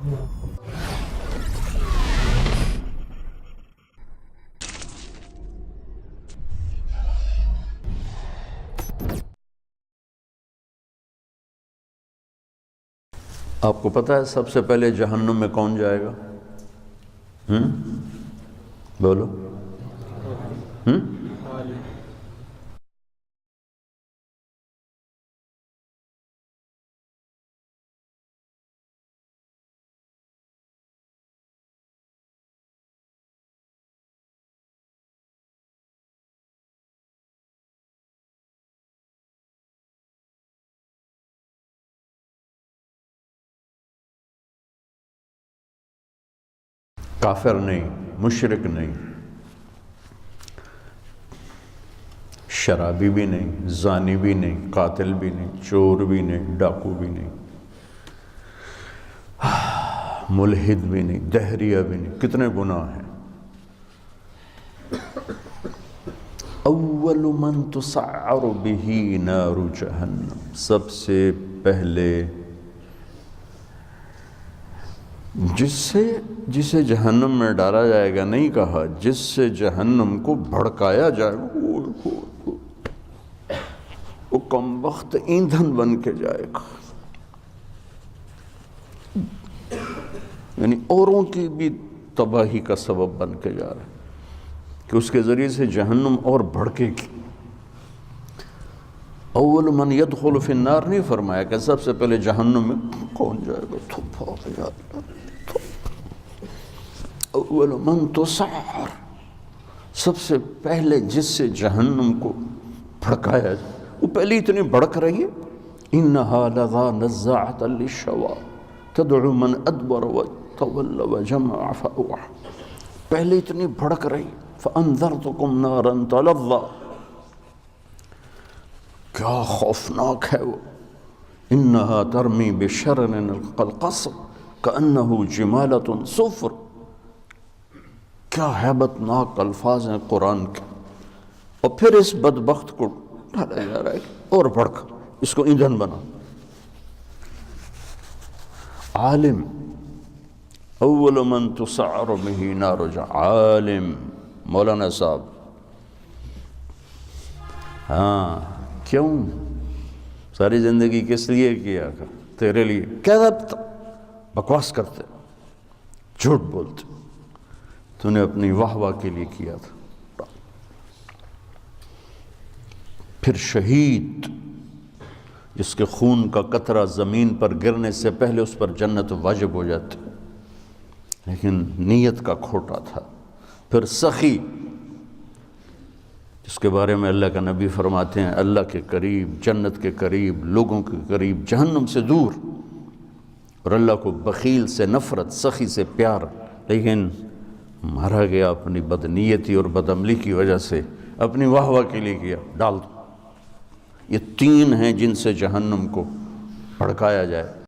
آپ کو پتہ ہے سب سے پہلے جہنم میں کون جائے گا؟ بولو۔ کافر نہیں، مشرک نہیں، شرابی بھی نہیں، زانی بھی نہیں، قاتل بھی نہیں، چور بھی نہیں، ڈاکو بھی نہیں، ملحد بھی نہیں، دہریہ بھی نہیں، کتنے گناہ ہیں۔ اول من تسعر به نار جہنم، سب سے پہلے جسے جہنم میں ڈالا جائے گا، نہیں کہا جس سے جہنم کو بھڑکایا جائے گا، وہ کم وقت ایندھن بن کے جائے گا، یعنی اوروں کی بھی تباہی کا سبب بن کے جا رہا ہے کہ اس کے ذریعے سے جہنم اور بھڑکے گی۔ اول من يدخل فی النار نہیں فرمایا کہ سب سے پہلے جہنم میں کون جائے گا، اول من تسعر، سب سے پہلے جس سے جہنم کو بھڑکایا جائے، وہ پہلے اتنی بھڑک رہی ہے، انہا لظی نزاعۃ للشویٰ تدعو من ادبر وتولى وجمع فاوعى، پہلے اتنی بھڑک رہی، فانذرتکم نارا تلظی، کیا خوفناک ہے وہ، انہا ترمی بشرر کالقصر کانہ جمالۃ صفر، کیا ہیبت ناک الفاظ ہیں قرآن کے، اور پھر اس بدبخت کو ڈالا جا رہا ہے اور بھڑک، اس کو ایندھن بنا۔ عالم، اول من تسعر به نار جہنم، عالم، مولانا صاحب، ہاں کیوں ساری زندگی کس لیے کیا کر، تیرے لیے، کذبت، بکواس کرتے، جھوٹ بولتے، تو نے اپنی واہ واہ کے لیے کیا تھا۔ پھر شہید، جس کے خون کا قطرہ زمین پر گرنے سے پہلے اس پر جنت واجب ہو جاتی، لیکن نیت کا کھوٹا تھا۔ پھر سخی، جس کے بارے میں اللہ کا نبی فرماتے ہیں اللہ کے قریب، جنت کے قریب، لوگوں کے قریب، جہنم سے دور، اور اللہ کو بخیل سے نفرت، سخی سے پیار، لیکن مارا گیا اپنی بدنیتی اور بدعملی کی وجہ سے، اپنی واہ واہ کے لیے کیا، ڈال دو۔ یہ تین ہیں جن سے جہنم کو بھڑکایا جائے۔